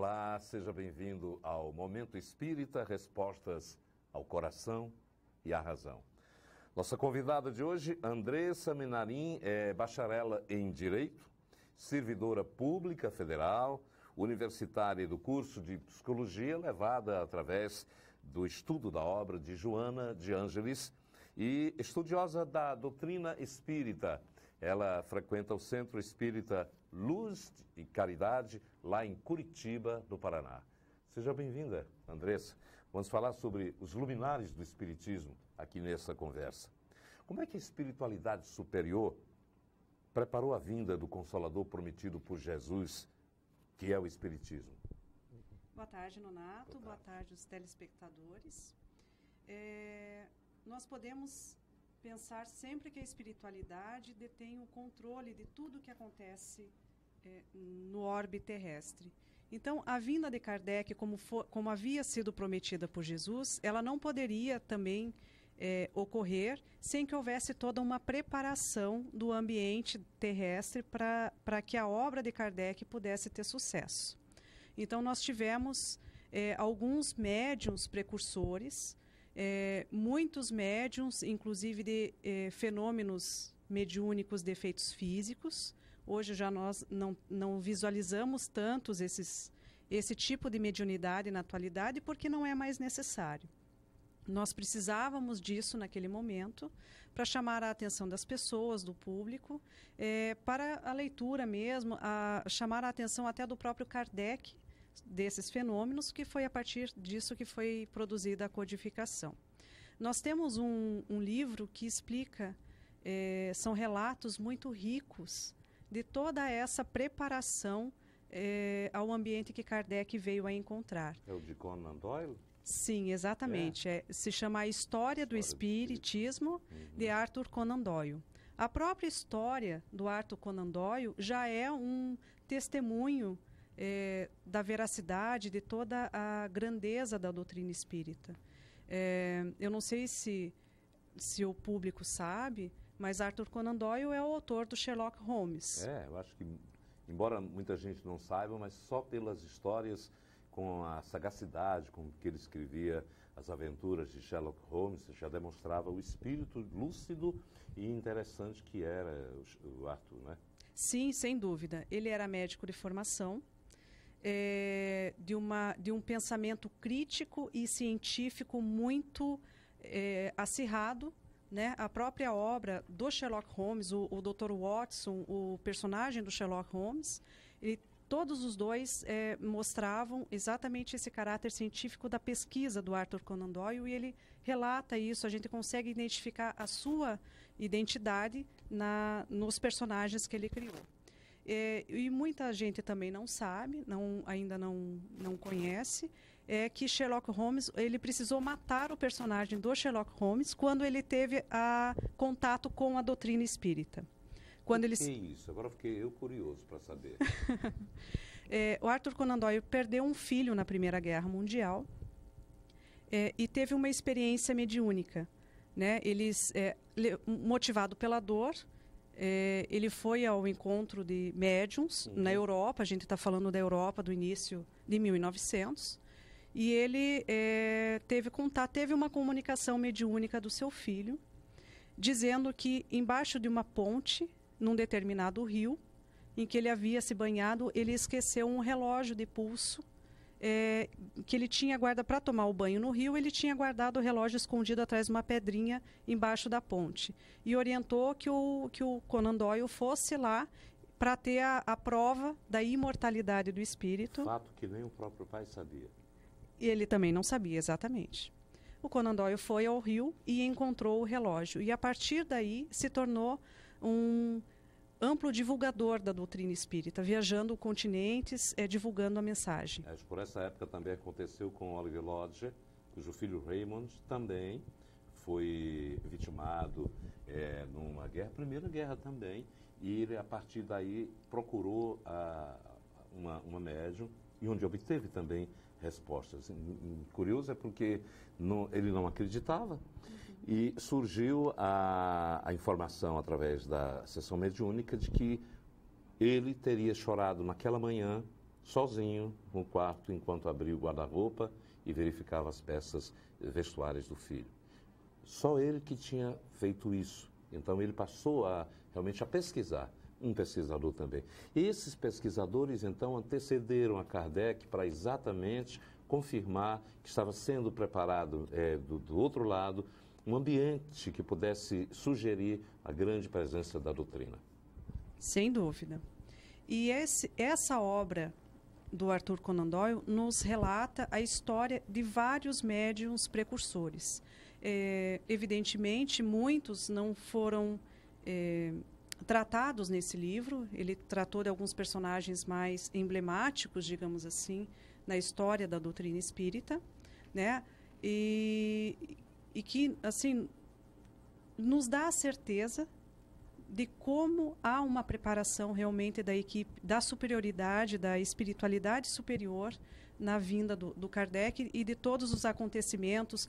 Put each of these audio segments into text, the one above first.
Olá, seja bem-vindo ao Momento Espírita, respostas ao coração e à razão. Nossa convidada de hoje, Andressa Menarim, é bacharela em Direito, servidora pública federal, universitária do curso de Psicologia, levada através do estudo da obra de Joana de Ângeles e estudiosa da doutrina espírita. Ela frequenta o Centro Espírita Luz e Caridade, lá em Curitiba, no Paraná. Seja bem-vinda, Andressa. Vamos falar sobre os luminares do Espiritismo aqui nessa conversa. Como é que a espiritualidade superior preparou a vinda do Consolador prometido por Jesus, que é o Espiritismo? Boa tarde, Nonato. Boa tarde, os telespectadores. Nós podemos pensar sempre que a espiritualidade detém o controle de tudo que acontece no orbe terrestre. Então, a vinda de Kardec, como havia sido prometida por Jesus, ela não poderia também ocorrer sem que houvesse toda uma preparação do ambiente terrestre para que a obra de Kardec pudesse ter sucesso. Então, nós tivemos alguns médiuns precursores, muitos médiuns, inclusive de fenômenos mediúnicos de efeitos físicos. Hoje já nós não visualizamos tantos esse tipo de mediunidade na atualidade porque não é mais necessário. Nós precisávamos disso naquele momento para chamar a atenção das pessoas, do público, para a leitura mesmo, chamar a atenção até do próprio Kardec, desses fenômenos, que foi a partir disso que foi produzida a codificação. Nós temos um livro que explica, são relatos muito ricos de toda essa preparação ao ambiente que Kardec veio a encontrar. É o de Conan Doyle? Sim, exatamente. Se chama A História do Espiritismo, de Arthur Conan Doyle. A própria história do Arthur Conan Doyle já é um testemunho da veracidade, de toda a grandeza da doutrina espírita. Eu não sei se o público sabe, mas Arthur Conan Doyle é o autor do Sherlock Holmes. Eu acho que, embora muita gente não saiba, mas só pelas histórias, com a sagacidade com que ele escrevia as aventuras de Sherlock Holmes, já demonstrava o espírito lúcido e interessante que era o Arthur, né? Sim, sem dúvida. Ele era médico de formação, de um pensamento crítico e científico muito acirrado, né? A própria obra do Sherlock Holmes, o Dr. Watson, o personagem do Sherlock Holmes, todos os dois mostravam exatamente esse caráter científico da pesquisa do Arthur Conan Doyle, e ele relata isso, a gente consegue identificar a sua identidade nos personagens que ele criou. E muita gente também não sabe, ainda não conhece, que Sherlock Holmes, ele precisou matar o personagem do Sherlock Holmes quando ele teve contato com a doutrina espírita. Quando ele... Que isso? Agora fiquei eu curioso para saber. O Arthur Conan Doyle perdeu um filho na Primeira Guerra Mundial e teve uma experiência mediúnica, né? Motivado pela dor, ele foi ao encontro de médiuns na Europa. A gente está falando da Europa do início de 1900, e ele teve uma comunicação mediúnica do seu filho, dizendo que embaixo de uma ponte, num determinado rio, em que ele havia se banhado, ele esqueceu um relógio de pulso, que ele tinha guardado para tomar o banho no rio. Ele tinha guardado o relógio escondido atrás de uma pedrinha embaixo da ponte, e orientou que o Conan Doyle fosse lá para ter a prova da imortalidade do espírito. Fato que nem o próprio pai sabia. Ele também não sabia exatamente. O Conan Doyle foi ao rio e encontrou o relógio, e a partir daí se tornou um amplo divulgador da doutrina espírita, viajando continentes, divulgando a mensagem. Por essa época também aconteceu com Oliver Lodge, cujo filho Raymond também foi vitimado numa guerra, Primeira Guerra também, e ele, a partir daí, procurou uma médium, e onde obteve também respostas. Curioso é porque ele não acreditava, e surgiu a informação através da sessão mediúnica de que ele teria chorado naquela manhã sozinho no quarto enquanto abria o guarda-roupa e verificava as peças vestuárias do filho. Só ele que tinha feito isso. Então ele passou realmente a pesquisar, um pesquisador também. Esses pesquisadores então antecederam a Kardec para exatamente confirmar que estava sendo preparado do outro lado um ambiente que pudesse sugerir a grande presença da doutrina. Sem dúvida. E essa obra do Arthur Conan Doyle nos relata a história de vários médiuns precursores. Evidentemente, muitos não foram tratados nesse livro. Ele tratou de alguns personagens mais emblemáticos, digamos assim, na história da doutrina espírita, né? E que, assim, nos dá a certeza de como há uma preparação realmente da equipe, da superioridade, da espiritualidade superior na vinda do Kardec e de todos os acontecimentos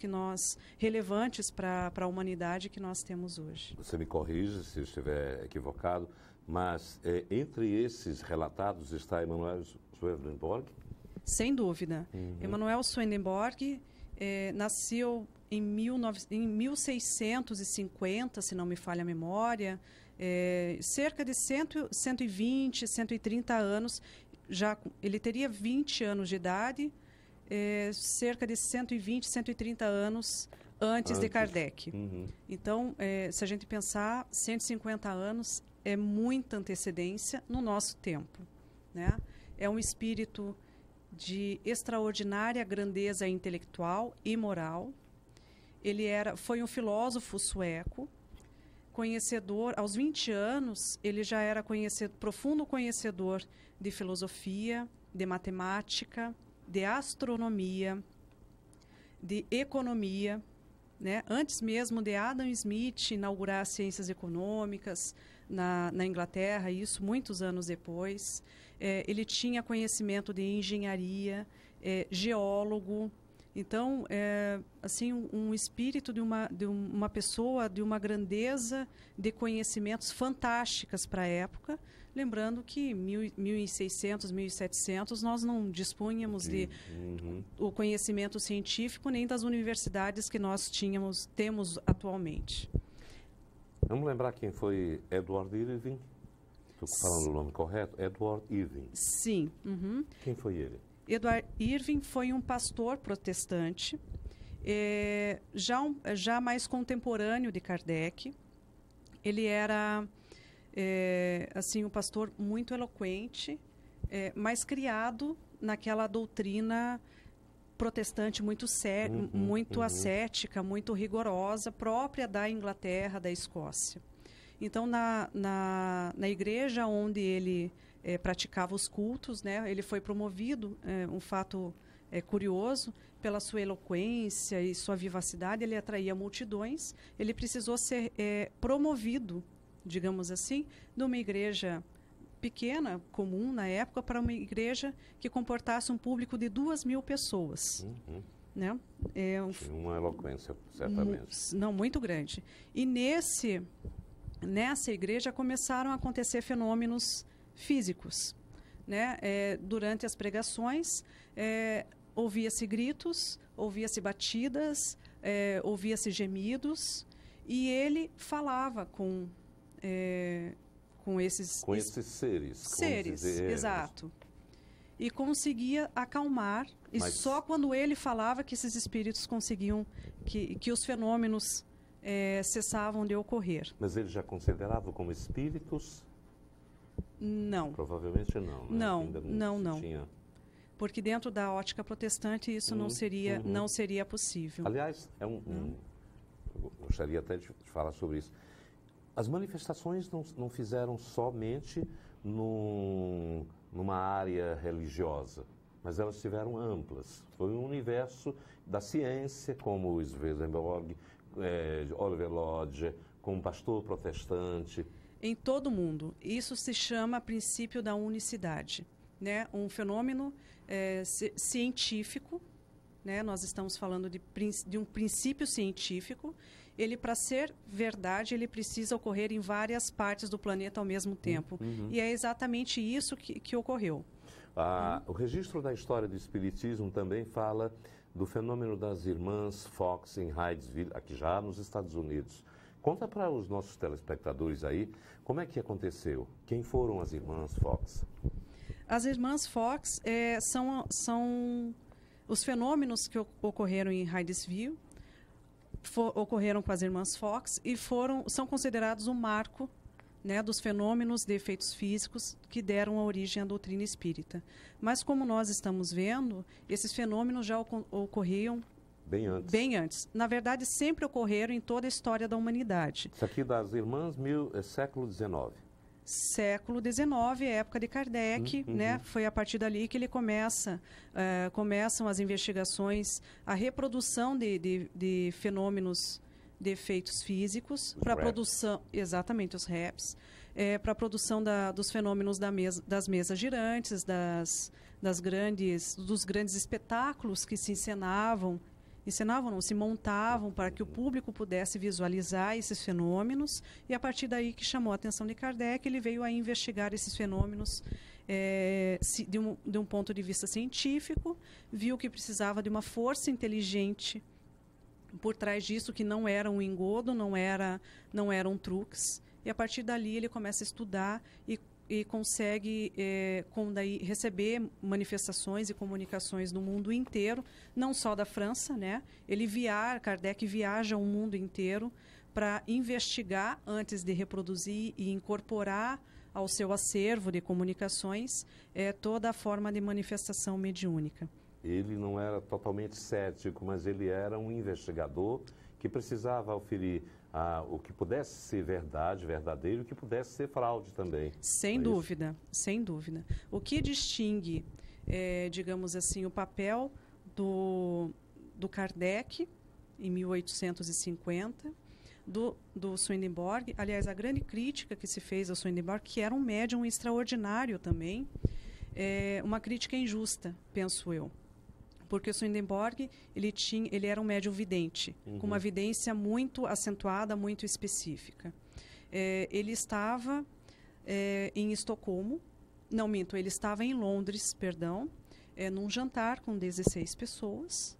relevantes para a humanidade que nós temos hoje. Você me corrige se eu estiver equivocado, mas entre esses relatados está Emanuel Swedenborg? Sem dúvida. Emanuel Swedenborg nasceu em 1650, se não me falha a memória, cerca de 120, 130 anos. Ele teria 20 anos de idade, cerca de 120, 130 anos antes de Kardec. Então, se a gente pensar, 150 anos é muita antecedência no nosso tempo, né? É um espírito de extraordinária grandeza intelectual e moral. Ele foi um filósofo sueco, conhecedor, aos 20 anos, ele já era profundo conhecedor de filosofia, de matemática, de astronomia, de economia, né? Antes mesmo de Adam Smith inaugurar as ciências econômicas na Inglaterra, isso muitos anos depois. Ele tinha conhecimento de engenharia, geólogo. Então, assim, um espírito de uma pessoa de uma grandeza de conhecimentos fantásticas para a época. Lembrando que 1600, 1700, nós não dispunhamos de o conhecimento científico nem das universidades que nós temos atualmente. Vamos lembrar quem foi Edward Irving? Estou falando o nome correto? Edward Irving. Sim. Quem foi ele? Edward Irving foi um pastor protestante, já mais contemporâneo de Kardec. Ele era assim, um pastor muito eloquente, mas criado naquela doutrina protestante muito séria, muito ascética, muito rigorosa, própria da Inglaterra, da Escócia. Então, na igreja onde ele praticava os cultos, né, ele foi promovido, um fato curioso, pela sua eloquência e sua vivacidade, ele atraía multidões. Ele precisou ser promovido, digamos assim, de uma igreja pequena, comum na época, para uma igreja que comportasse um público de 2.000 pessoas. Né? Uma eloquência, certamente. Não, muito grande. E nessa igreja começaram a acontecer fenômenos físicos. Né? Durante as pregações, ouvia-se gritos, ouvia-se batidas, ouvia-se gemidos, e ele falava com esses seres, exato, e conseguia acalmar. E só quando ele falava que esses espíritos conseguiam que os fenômenos cessavam de ocorrer. Mas ele já considerava como espíritos? Não. Provavelmente não. Né? Não. Porque dentro da ótica protestante isso não seria possível. Aliás, eu gostaria até de falar sobre isso. As manifestações não fizeram somente numa área religiosa, mas elas tiveram amplas. Foi um universo da ciência, como Swedenborg, Oliver Lodge, como pastor protestante. Em todo o mundo. Isso se chama princípio da unicidade. Né? Um fenômeno científico, né? Nós estamos falando de um princípio científico. Ele, para ser verdade, ele precisa ocorrer em várias partes do planeta ao mesmo tempo. E é exatamente isso que ocorreu. O registro da história do Espiritismo também fala do fenômeno das irmãs Fox em Hydesville, aqui já nos Estados Unidos. Conta para os nossos telespectadores aí como é que aconteceu. Quem foram as irmãs Fox? As irmãs Fox são os fenômenos que ocorreram em Hydesville, ocorreram com as irmãs Fox e são considerados um marco, né, dos fenômenos de efeitos físicos que deram a origem à doutrina espírita. Mas, como nós estamos vendo, esses fenômenos já ocorriam bem antes. Na verdade, sempre ocorreram em toda a história da humanidade. Isso aqui das irmãs, século XIX. Século XIX, época de Kardec, né? Foi a partir dali que ele começam as investigações, a reprodução de fenômenos de efeitos físicos para a produção, exatamente, os REPs, para a produção dos fenômenos das mesas girantes, dos grandes espetáculos que se se montavam para que o público pudesse visualizar esses fenômenos, e a partir daí que chamou a atenção de Kardec, ele veio a investigar esses fenômenos de um ponto de vista científico, viu que precisava de uma força inteligente por trás disso, que não era um engodo, não eram truques, e a partir dali ele começa a estudar e consegue daí receber manifestações e comunicações do mundo inteiro, não só da França, né? Kardec viaja o mundo inteiro para investigar antes de reproduzir e incorporar ao seu acervo de comunicações toda a forma de manifestação mediúnica. Ele não era totalmente cético, mas ele era um investigador que precisava oferir o que pudesse ser verdadeiro, e o que pudesse ser fraude também. Sem dúvida, sem dúvida. O que distingue, digamos assim, o papel do Kardec, em 1850, do Swedenborg, aliás, a grande crítica que se fez ao Swedenborg, que era um médium extraordinário também, uma crítica injusta, penso eu. Porque o Swedenborg, ele era um médium vidente, com uma vidência muito acentuada, muito específica. Ele estava em Estocolmo, não minto, ele estava em Londres, perdão, num jantar com 16 pessoas,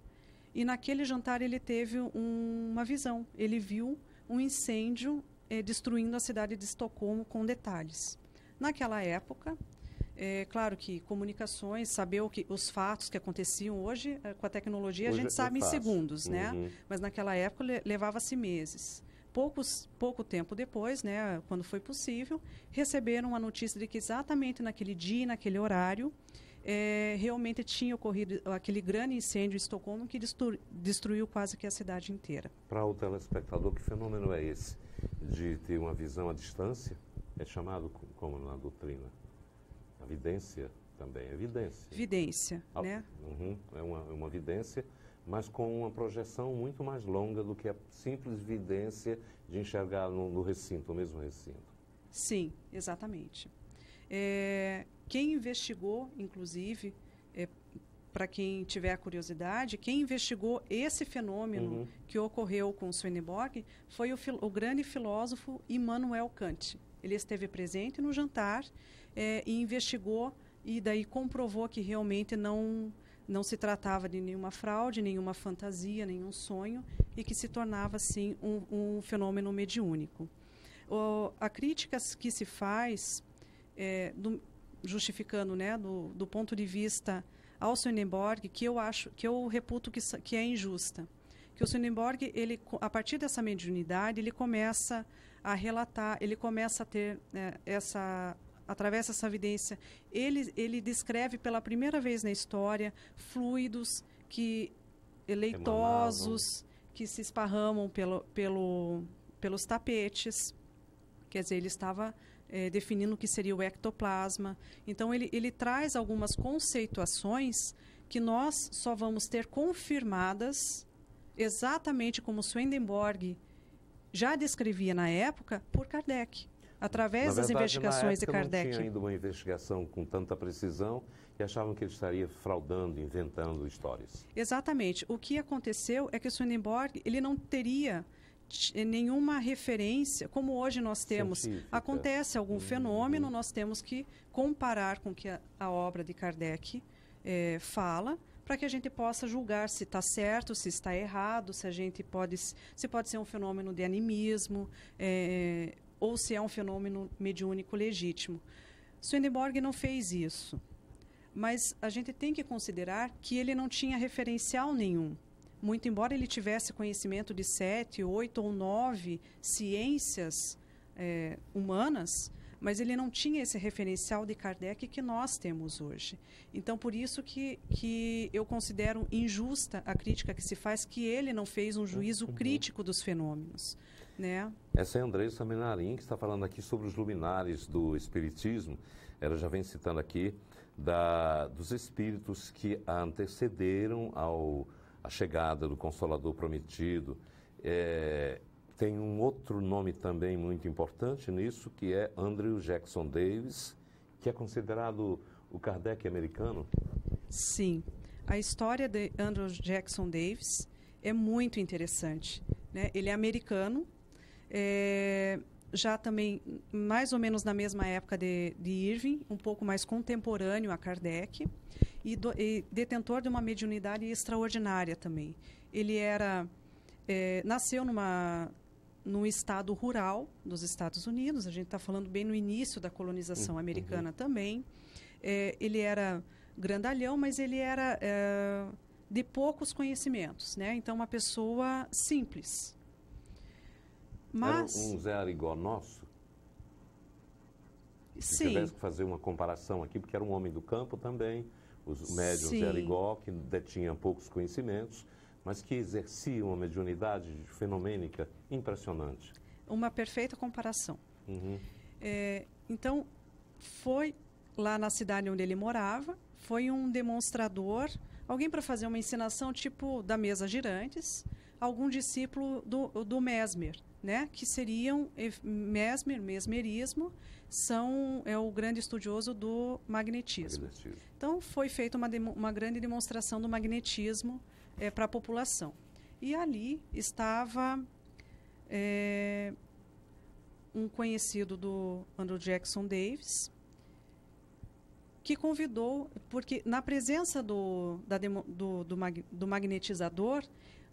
e naquele jantar ele teve uma visão. Ele viu um incêndio destruindo a cidade de Estocolmo com detalhes. Naquela época, claro que comunicações, saber os fatos que aconteciam hoje, com a tecnologia, hoje a gente sabe em segundos, né? Uhum. Mas naquela época levava-se meses. Pouco tempo depois, né, quando foi possível, receberam a notícia de que exatamente naquele dia, naquele horário, realmente tinha ocorrido aquele grande incêndio em Estocolmo que destruiu quase que a cidade inteira. Para o telespectador, que fenômeno é esse de ter uma visão à distância? É chamado como na doutrina? A vidência também, é evidência. Vidência, né? É uma vidência, mas com uma projeção muito mais longa do que a simples vidência de enxergar no recinto, no mesmo recinto. Sim, exatamente. Quem investigou, inclusive, para quem tiver a curiosidade, quem investigou esse fenômeno que ocorreu com Swedenborg foi o grande filósofo Immanuel Kant. Ele esteve presente no jantar e investigou, e daí comprovou que realmente não se tratava de nenhuma fraude, nenhuma fantasia, nenhum sonho, e que se tornava, sim, um fenômeno mediúnico. A crítica que se faz, justificando, né, do ponto de vista ao Swedenborg, que eu reputo que é injusta. Que o Swedenborg, a partir dessa mediunidade, ele começa a relatar, ele começa a ter através dessa evidência, ele descreve pela primeira vez na história fluidos leitosos que se esparramam pelos tapetes. Quer dizer, ele estava definindo o que seria o ectoplasma. Então, ele traz algumas conceituações que nós só vamos ter confirmadas, exatamente como Swedenborg já descrevia na época, por Kardec, através das investigações de Kardec. Não tinha ainda uma investigação com tanta precisão e achavam que ele estaria fraudando, inventando histórias. Exatamente. O que aconteceu é que o Swedenborg ele não teria nenhuma referência, como hoje nós temos, científica. acontece algum fenômeno, nós temos que comparar com o que a obra de Kardec fala, para que a gente possa julgar se está certo, se está errado, se pode ser um fenômeno de animismo, ou se é um fenômeno mediúnico legítimo. Swedenborg não fez isso, mas a gente tem que considerar que ele não tinha referencial nenhum. Muito embora ele tivesse conhecimento de 7, 8 ou 9 ciências humanas, mas ele não tinha esse referencial de Kardec que nós temos hoje. Então, por isso que eu considero injusta a crítica que se faz, que ele não fez um juízo crítico dos fenômenos, né? Essa é a Andressa Menarim, que está falando aqui sobre os luminares do Espiritismo. Ela já vem citando aqui dos espíritos que a antecederam à chegada do Consolador Prometido. Tem um outro nome também muito importante nisso, que é Andrew Jackson Davis, que é considerado o Kardec americano. Sim, a história de Andrew Jackson Davis é muito interessante, né? Ele é americano, já também mais ou menos na mesma época de Irving, um pouco mais contemporâneo a Kardec, e detentor de uma mediunidade extraordinária também. Ele nasceu num estado rural dos Estados Unidos, a gente está falando bem no início da colonização americana também. Ele era grandalhão, mas ele era de poucos conhecimentos, né? Então, uma pessoa simples. Mas, era um Zé Arigó nosso? sim. Se tivesse que fazer uma comparação aqui, porque era um homem do campo também, os médiuns Sim. Zé Arigó, que detinham poucos conhecimentos, mas que exerciam uma mediunidade fenomênica impressionante. Uma perfeita comparação. Então, foi lá na cidade onde ele morava, foi um demonstrador, alguém para fazer uma ensinação tipo da mesa girantes, algum discípulo do Mesmer, né? Que seriam mesmerismo, é o grande estudioso do magnetismo. Então, foi feita uma grande demonstração do magnetismo para a população. E ali estava um conhecido do Andrew Jackson Davis, que convidou, porque na presença do magnetizador,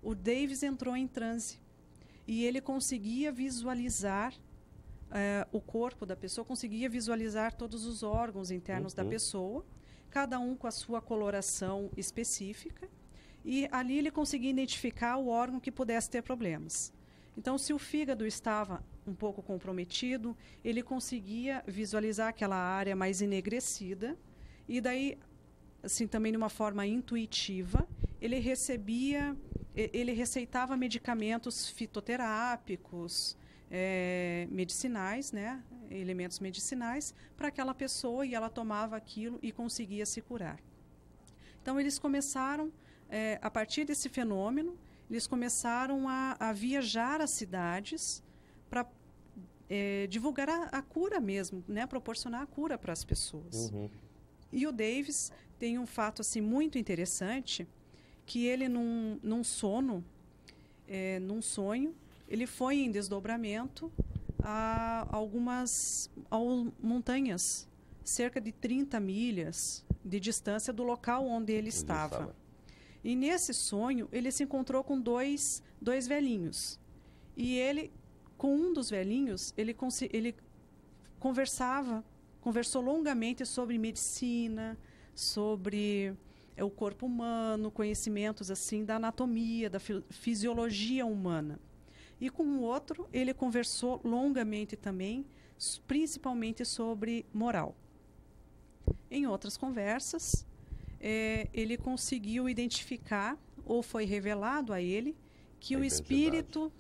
o Davis entrou em transe. E ele conseguia visualizar o corpo da pessoa, conseguia visualizar todos os órgãos internos da pessoa, cada um com a sua coloração específica. E ali ele conseguia identificar o órgão que pudesse ter problemas. Então, se o fígado estava um pouco comprometido, ele conseguia visualizar aquela área mais enegrecida. E daí, assim, também de uma forma intuitiva, ele receitava medicamentos fitoterápicos, medicinais, né? Elementos medicinais, para aquela pessoa, e ela tomava aquilo e conseguia se curar. Então, eles começaram... a partir desse fenômeno, eles começaram a viajar às cidades para divulgar a cura mesmo, né? Proporcionar a cura para as pessoas. E o Davis tem um fato assim, muito interessante, que ele, num sonho, ele foi em desdobramento a algumas montanhas, cerca de 30 milhas de distância do local onde ele estava. E nesse sonho, ele se encontrou com dois velhinhos. E ele, com um dos velhinhos, ele conversou longamente sobre medicina, sobre o corpo humano, conhecimentos assim da anatomia, da fisiologia humana. E com o outro, ele conversou longamente também, principalmente sobre moral. Em outras conversas, ele conseguiu identificar, ou foi revelado a ele, que o espírito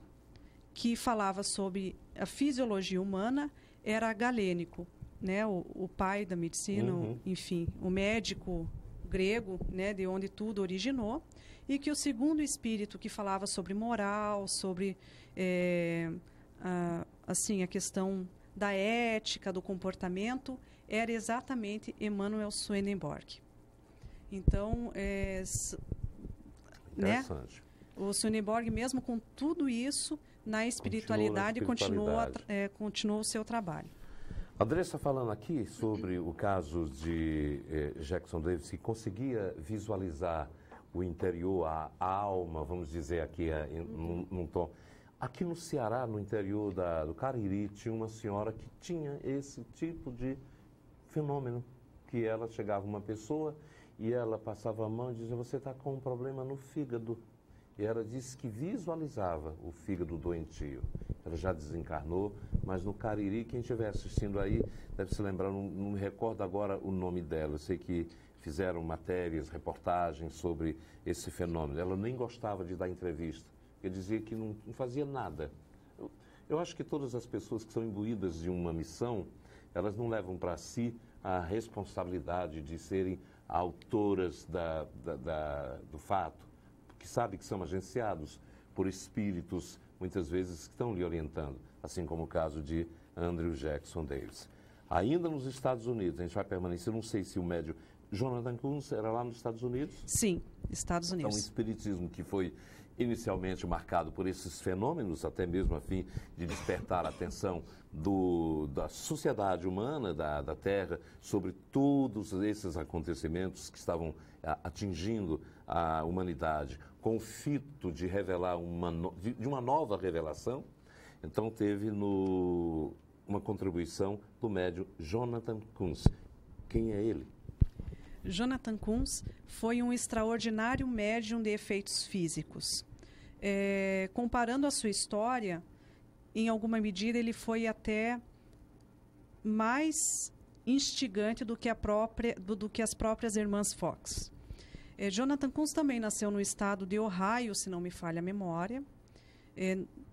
que falava sobre a fisiologia humana era galênico, né? O pai da medicina, enfim, o médico grego, né? De onde tudo originou, e que o segundo espírito que falava sobre moral, sobre a questão da ética, do comportamento, era exatamente Emanuel Swedenborg. Então, né, o Swedenborg, mesmo com tudo isso, na espiritualidade, continuou o seu trabalho. Andressa, falando aqui sobre o caso de Jackson Davis, que conseguia visualizar o interior, a alma, vamos dizer aqui, num tom. Aqui no Ceará, no interior do Cariri, tinha uma senhora que tinha esse tipo de fenômeno, que ela chegava uma pessoa e ela passava a mão e dizia, você está com um problema no fígado. E ela disse que visualizava o fígado doentio. Ela já desencarnou, mas no Cariri, quem estiver assistindo aí, deve se lembrar, não me recordo agora o nome dela. Eu sei que fizeram matérias, reportagens sobre esse fenômeno. Ela nem gostava de dar entrevista, porque dizia que não fazia nada. Eu acho que todas as pessoas que são imbuídas de uma missão, elas não levam para si a responsabilidade de serem autoras do fato, porque sabem que são agenciados por espíritos, muitas vezes, que estão lhe orientando, assim como o caso de Andrew Jackson Davis. Ainda nos Estados Unidos, a gente vai permanecer, não sei se o médium Jonathan Kunz era lá nos Estados Unidos? Sim, Estados Unidos. Então, o espiritismo que foi inicialmente marcado por esses fenômenos, até mesmo a fim de despertar a atenção da sociedade humana, da Terra, sobre todos esses acontecimentos que estavam atingindo a humanidade, com o fito de revelar de uma nova revelação. Então, teve uma contribuição do médium Jonathan Kunz. Quem é ele? Jonathan Kunz foi um extraordinário médium de efeitos físicos. Comparando a sua história, em alguma medida ele foi até mais instigante do que as próprias irmãs Fox. Jonathan Kunz também nasceu no estado de Ohio, se não me falha a memória.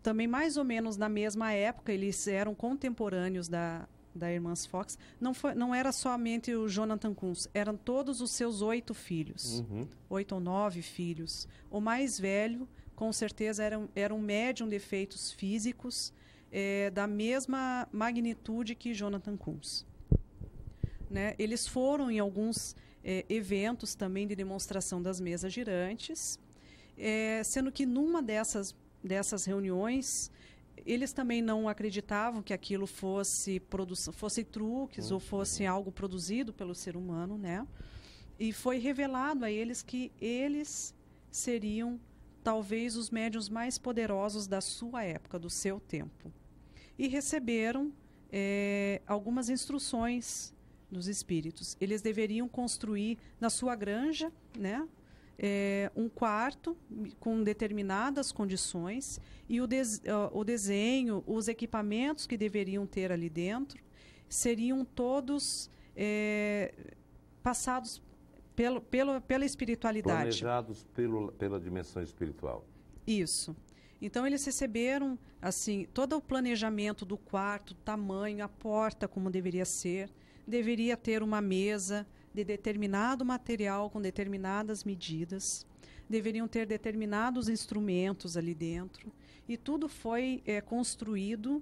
Também mais ou menos na mesma época, eles eram contemporâneos da Irmãs Fox. Não era somente o Jonathan Kunz, eram todos os seus 8 filhos. 8 ou 9 filhos. O mais velho, com certeza, era um médium de efeitos físicos da mesma magnitude que Jonathan Kunz. Né? Eles foram em alguns eventos também de demonstração das mesas girantes, sendo que numa dessas reuniões, eles também não acreditavam que aquilo fosse truques ou fosse algo produzido pelo ser humano, né? E foi revelado a eles que eles seriam talvez os médiuns mais poderosos da sua época, do seu tempo. E receberam algumas instruções dos espíritos. Eles deveriam construir na sua granja, né? Um quarto com determinadas condições e o desenho, os equipamentos que deveriam ter ali dentro seriam todos passados pela espiritualidade. Planejados pela dimensão espiritual. Isso. Então, eles receberam assim todo o planejamento do quarto, tamanho, a porta como deveria ser, deveria ter uma mesa de determinado material com determinadas medidas, deveriam ter determinados instrumentos ali dentro, e tudo foi construído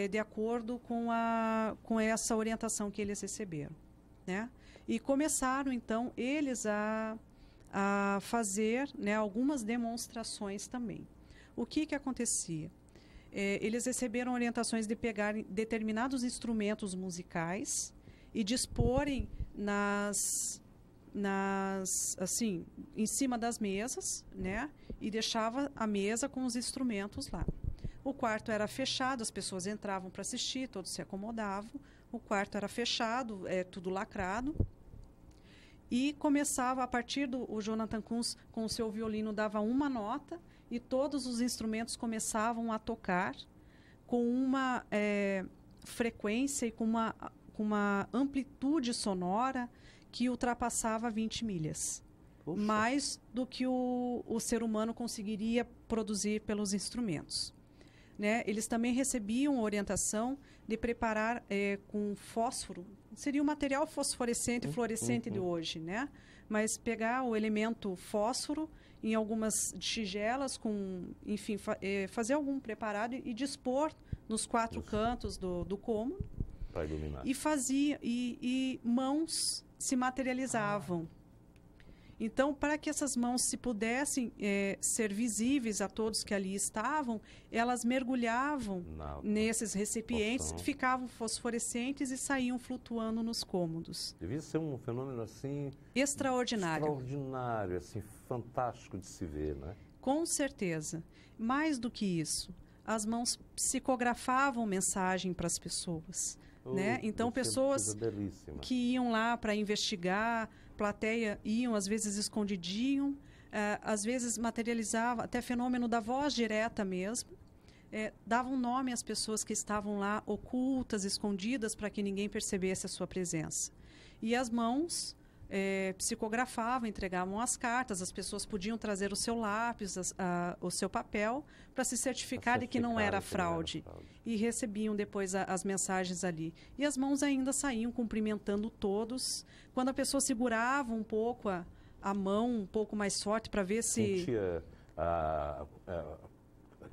de acordo com essa orientação que eles receberam, né? E começaram, então, eles a fazer, né, algumas demonstrações também. O que acontecia? Eles receberam orientações de pegar determinados instrumentos musicais e disporem assim, em cima das mesas, né? E deixava a mesa com os instrumentos lá. O quarto era fechado, as pessoas entravam para assistir, todos se acomodavam. O quarto era fechado, tudo lacrado. E começava, a partir o Jonathan Kunz, com o seu violino, dava uma nota e todos os instrumentos começavam a tocar com uma frequência e com uma amplitude sonora que ultrapassava 20 milhas. Puxa. Mais do que o ser humano conseguiria produzir pelos instrumentos. Né? Eles também recebiam orientação de preparar com fósforo, seria o material fosforescente e fluorescente de hoje, né? Mas pegar o elemento fósforo em algumas tigelas, enfim, fazer algum preparado e dispor nos 4 cantos do cômodo. Para iluminar. E fazia, e mãos se materializavam. Então, para que essas mãos se pudessem ser visíveis a todos que ali estavam, elas mergulhavam nesses recipientes, ficavam fosforescentes e saíam flutuando nos cômodos. Devia ser um fenômeno assim... extraordinário. Extraordinário, assim, fantástico de se ver, né? Com certeza. Mais do que isso, as mãos psicografavam mensagem para as pessoas. Né? Então, pessoas que iam lá para investigar, plateia iam, às vezes escondidinham, às vezes materializava até fenômeno da voz direta mesmo, davam nome às pessoas que estavam lá ocultas, escondidas, para que ninguém percebesse a sua presença. E as mãos psicografavam, entregavam as cartas, as pessoas podiam trazer o seu lápis, o seu papel, para se certificar de que não era fraude. E recebiam depois as mensagens ali. E as mãos ainda saíam cumprimentando todos. Quando a pessoa segurava um pouco a mão, um pouco mais forte, para ver se... sentia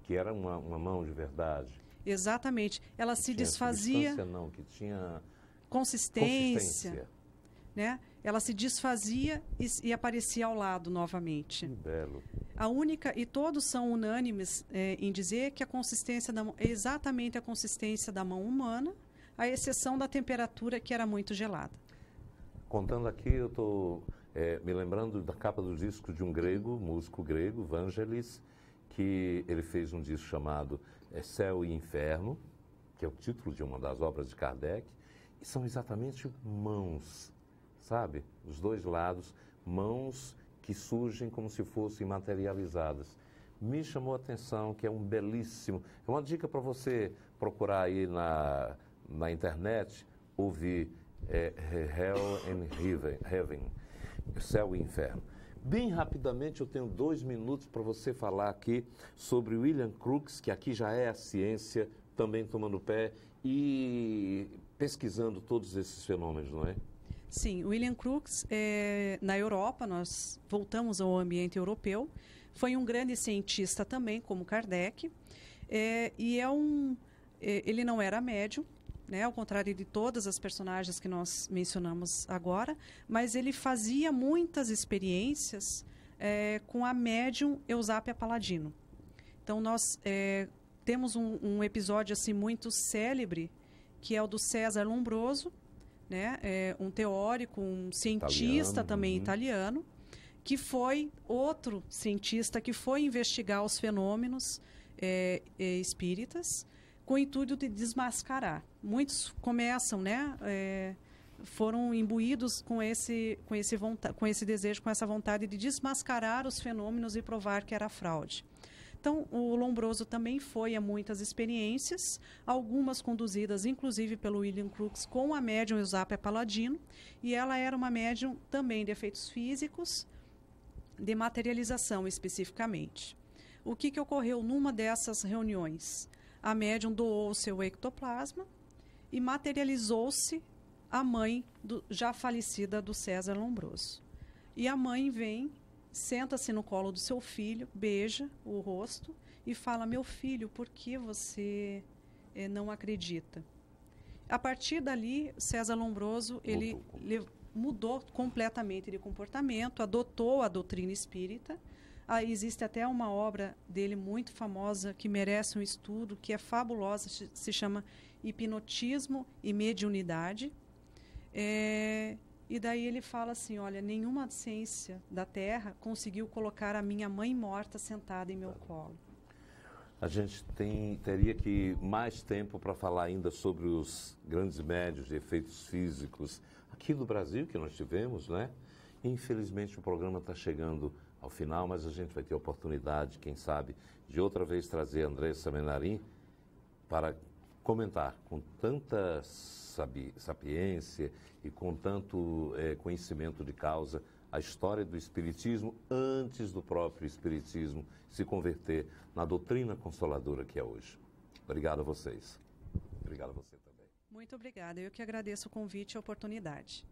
que era uma mão de verdade. Exatamente. Ela se desfazia... não, que tinha... consistência. Né? Ela se desfazia e aparecia ao lado novamente. Que belo. A única, e todos são unânimes em dizer que a consistência da mão é exatamente a consistência da mão humana, à exceção da temperatura, que era muito gelada. Contando aqui, eu estou me lembrando da capa do disco de um grego, músico grego, Vangelis, que ele fez um disco chamado Céu e Inferno, que é o título de uma das obras de Kardec, e são exatamente mãos, sabe? Dos dois lados, mãos que surgem como se fossem materializadas. Me chamou a atenção que é um belíssimo... É uma dica para você procurar aí na internet, ouvir Hell and Heaven, Céu e Inferno. Bem rapidamente, eu tenho 2 minutos para você falar aqui sobre William Crookes, que aqui já é a ciência, também tomando pé e pesquisando todos esses fenômenos, não é? Sim, William Crookes, na Europa, nós voltamos ao ambiente europeu, foi um grande cientista também, como Kardec, e ele não era médium, né, ao contrário de todas as personagens que nós mencionamos agora, mas ele fazia muitas experiências com a médium Eusápia Paladino. Então, nós temos um episódio assim, muito célebre, que é o do César Lombroso, né? Um teórico, um cientista também italiano, que foi outro cientista que foi investigar os fenômenos espíritas com o intuito de desmascarar. Muitos começam, né? Foram imbuídos com esse desejo, com essa vontade de desmascarar os fenômenos e provar que era fraude. Então, o Lombroso também foi a muitas experiências, algumas conduzidas, inclusive, pelo William Crookes com a médium Eusápia Paladino, e ela era uma médium também de efeitos físicos, de materialização especificamente. O que ocorreu numa dessas reuniões? A médium doou o seu ectoplasma e materializou-se a mãe já falecida do César Lombroso. E a mãe vem... senta-se no colo do seu filho, beija o rosto e fala: meu filho, por que você não acredita? A partir dali, César Lombroso ele mudou completamente de comportamento, adotou a doutrina espírita. Existe até uma obra dele muito famosa que merece um estudo, que é fabulosa, se chama Hipnotismo e Mediunidade. E daí ele fala assim: olha, nenhuma ciência da Terra conseguiu colocar a minha mãe morta sentada em meu colo. A gente teria que mais tempo para falar ainda sobre os grandes médios de efeitos físicos aqui do Brasil, que nós tivemos, né? Infelizmente o programa está chegando ao final, mas a gente vai ter a oportunidade, quem sabe, de outra vez trazer Andressa Menarim para comentar com tanta sapiência e com tanto conhecimento de causa a história do Espiritismo antes do próprio Espiritismo se converter na doutrina consoladora que é hoje. Obrigado a vocês. Obrigado a você também. Muito obrigada. Eu que agradeço o convite e a oportunidade.